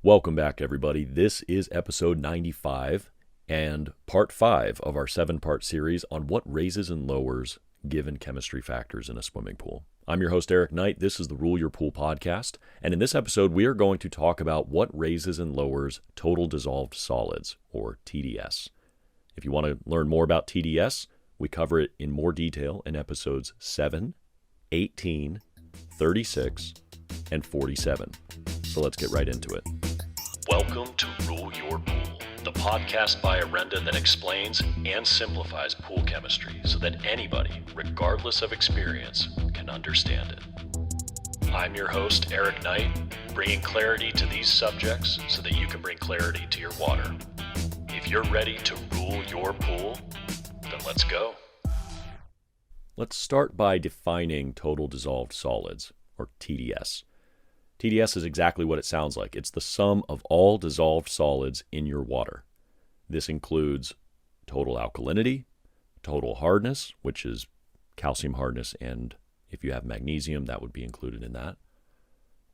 Welcome back, everybody. This is episode 95 and part 5 of our 7-part series on what raises and lowers given chemistry factors in a swimming pool. I'm your host, Eric Knight. This is the Rule Your Pool podcast. And in this episode, we are going to talk about what raises and lowers total dissolved solids, or TDS. If you want to learn more about TDS, we cover it in more detail in episodes 7, 18, 36, and 47. So let's get right into it. Welcome to Rule Your Pool, the podcast by Orenda that explains and simplifies pool chemistry so that anybody, regardless of experience, can understand it. I'm your host, Eric Knight, bringing clarity to these subjects so that you can bring clarity to your water. If you're ready to rule your pool, then let's go. Let's start by defining total dissolved solids, or TDS. TDS is exactly what it sounds like. It's the sum of all dissolved solids in your water. This includes total alkalinity, total hardness, which is calcium hardness, and if you have magnesium, that would be included in that,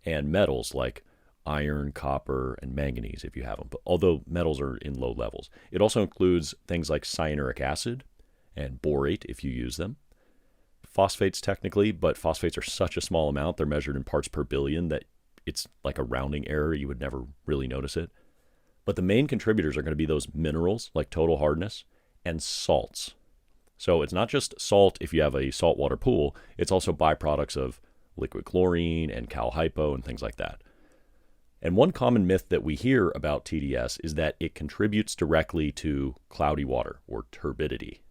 and metals like iron, copper, and manganese if you have them, but although metals are in low levels. It also includes things like cyanuric acid and borate if you use them. Phosphates technically, but phosphates are such a small amount, they're measured in parts per billion, that it's like a rounding error. You would never really notice it. But the main contributors are going to be those minerals like total hardness and salts. So it's not just salt if you have a saltwater pool, it's also byproducts of liquid chlorine and cal hypo and things like that. And one common myth that we hear about TDS is that it contributes directly to cloudy water or turbidity.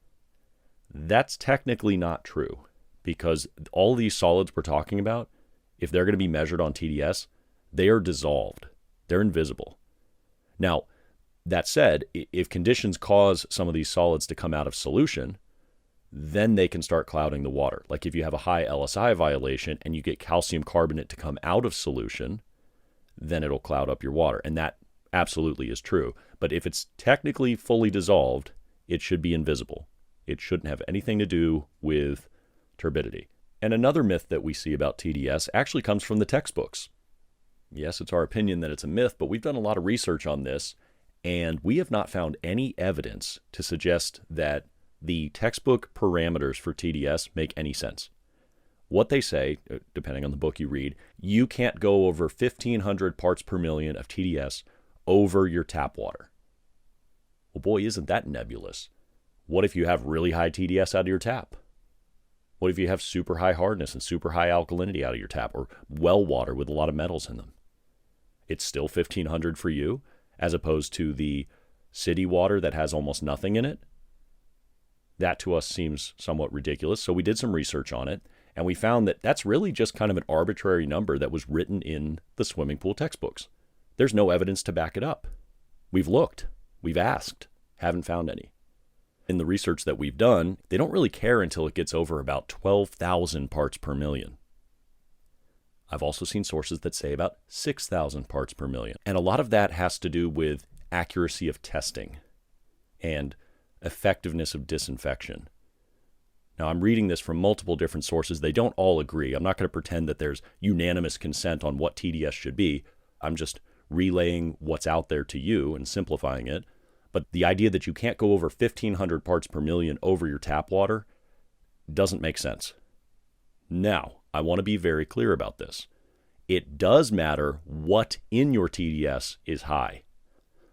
That's technically not true, because all these solids we're talking about, if they're going to be measured on TDS, they are dissolved. They're invisible. Now, that said, if conditions cause some of these solids to come out of solution, then they can start clouding the water. Like if you have a high LSI violation and you get calcium carbonate to come out of solution, then it'll cloud up your water. And that absolutely is true. But if it's technically fully dissolved, it should be invisible. It shouldn't have anything to do with turbidity. And another myth that we see about TDS actually comes from the textbooks. Yes, it's our opinion that it's a myth, but we've done a lot of research on this, and we have not found any evidence to suggest that the textbook parameters for TDS make any sense. What they say, depending on the book you read, you can't go over 1,500 parts per million of TDS over your tap water. Well, boy, isn't that nebulous. What if you have really high TDS out of your tap? What if you have super high hardness and super high alkalinity out of your tap, or well water with a lot of metals in them? It's still 1,500 for you, as opposed to the city water that has almost nothing in it? That to us seems somewhat ridiculous. So we did some research on it, and we found that that's really just kind of an arbitrary number that was written in the swimming pool textbooks. There's no evidence to back it up. We've looked, we've asked, haven't found any. In the research that we've done, they don't really care until it gets over about 12,000 parts per million. I've also seen sources that say about 6,000 parts per million. And a lot of that has to do with accuracy of testing and effectiveness of disinfection. Now, I'm reading this from multiple different sources. They don't all agree. I'm not going to pretend that there's unanimous consent on what TDS should be. I'm just relaying what's out there to you and simplifying it. But the idea that you can't go over 1,500 parts per million over your tap water doesn't make sense. Now, I want to be very clear about this. It does matter what in your TDS is high.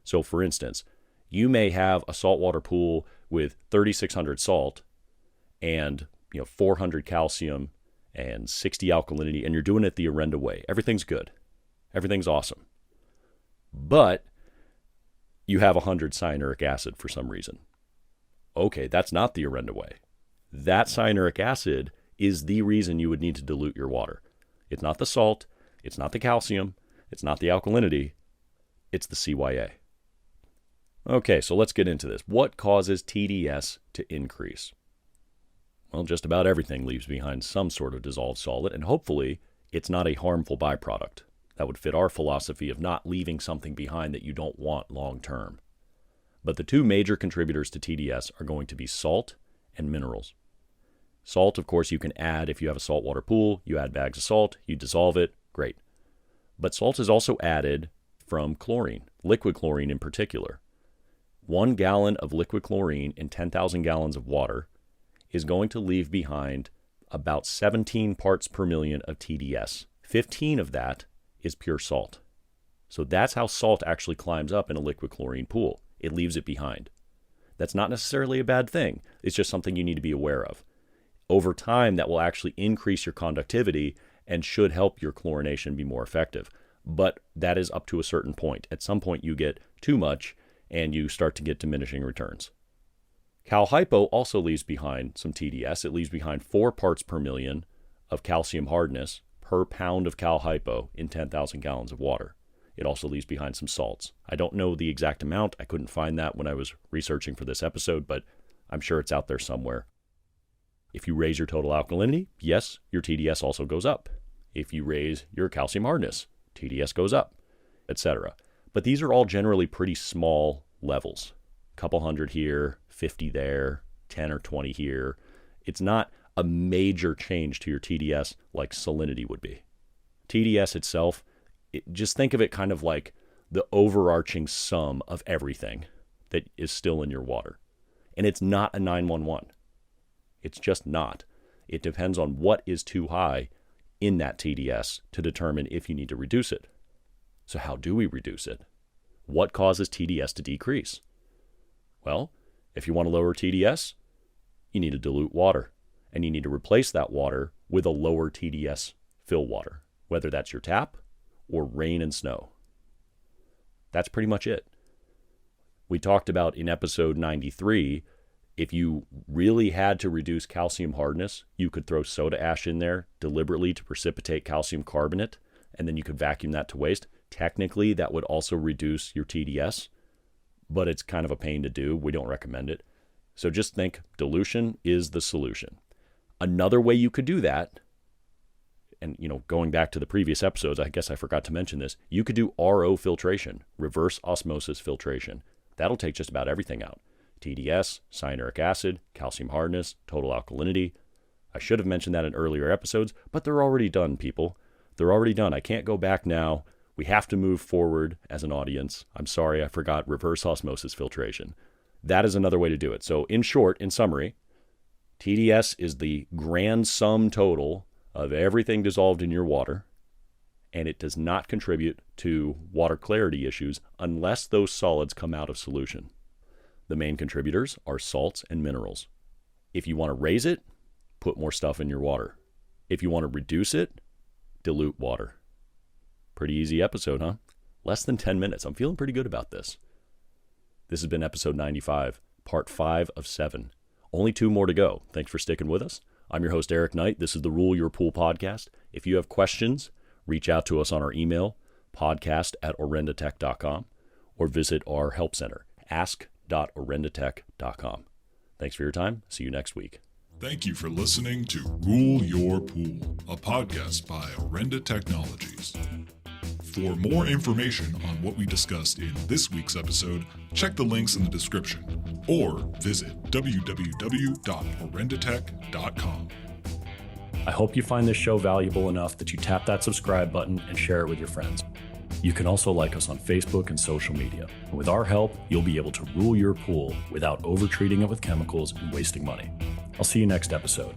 So for instance, you may have a saltwater pool with 3,600 salt and 400 calcium and 60 alkalinity, and you're doing it the Orenda way. Everything's good. Everything's awesome. But you have 100 cyanuric acid for some reason. Okay, that's not the Orenda way. That cyanuric acid is the reason you would need to dilute your water. It's not the salt, it's not the calcium, it's not the alkalinity, it's the CYA. Okay, so let's get into this. What causes TDS to increase? Well, just about everything leaves behind some sort of dissolved solid, and hopefully it's not a harmful byproduct. That would fit our philosophy of not leaving something behind that you don't want long term. But the two major contributors to TDS are going to be salt and minerals. Salt, of course, you can add if you have a saltwater pool. You add bags of salt, you dissolve it, great. But salt is also added from chlorine, liquid chlorine in particular. 1 gallon of liquid chlorine in 10,000 gallons of water is going to leave behind about 17 parts per million of TDS. 15 of that is pure salt. So that's how salt actually climbs up in a liquid chlorine pool. It leaves it behind. That's not necessarily a bad thing. It's just something you need to be aware of. Over time, that will actually increase your conductivity and should help your chlorination be more effective. But that is up to a certain point. At some point, you get too much and you start to get diminishing returns. Cal hypo also leaves behind some TDS. It leaves behind 4 parts per million of calcium hardness per pound of cal hypo in 10,000 gallons of water. It also leaves behind some salts. I don't know the exact amount. I couldn't find that when I was researching for this episode, but I'm sure it's out there somewhere. If you raise your total alkalinity, yes, your TDS also goes up. If you raise your calcium hardness, TDS goes up, etc. But these are all generally pretty small levels. A couple hundred here, 50 there, 10 or 20 here. It's not a major change to your TDS like salinity would be. TDS itself, just think of it kind of like the overarching sum of everything that is still in your water. And it's not a 911. It's just not. It depends on what is too high in that TDS to determine if you need to reduce it. So how do we reduce it? What causes TDS to decrease? Well, if you want to lower TDS, you need to dilute water. And you need to replace that water with a lower TDS fill water, whether that's your tap or rain and snow. That's pretty much it. We talked about in episode 93, if you really had to reduce calcium hardness, you could throw soda ash in there deliberately to precipitate calcium carbonate, and then you could vacuum that to waste. Technically, that would also reduce your TDS, but it's kind of a pain to do. We don't recommend it. So just think dilution is the solution. Another way you could do that, and going back to the previous episodes, I guess I forgot to mention this, you could do RO filtration, reverse osmosis filtration. That'll take just about everything out. TDS, cyanuric acid, calcium hardness, total alkalinity. I should have mentioned that in earlier episodes, but they're already done, people. They're already done. I can't go back now. We have to move forward as an audience. I'm sorry, I forgot reverse osmosis filtration. That is another way to do it. So in short, in summary, TDS is the grand sum total of everything dissolved in your water, and it does not contribute to water clarity issues unless those solids come out of solution. The main contributors are salts and minerals. If you want to raise it, put more stuff in your water. If you want to reduce it, dilute water. Pretty easy episode, huh? Less than 10 minutes. I'm feeling pretty good about this. This has been episode 95, part 5 of 7. Only 2 more to go. Thanks for sticking with us. I'm your host, Eric Knight. This is the Rule Your Pool podcast. If you have questions, reach out to us on our email, podcast@orendatech.com, or visit our help center, ask.orendatech.com. Thanks for your time. See you next week. Thank you for listening to Rule Your Pool, a podcast by Orenda Technologies. For more information on what we discussed in this week's episode, check the links in the description or visit www.orendatech.com. I hope you find this show valuable enough that you tap that subscribe button and share it with your friends. You can also like us on Facebook and social media. And with our help, you'll be able to rule your pool without over-treating it with chemicals and wasting money. I'll see you next episode.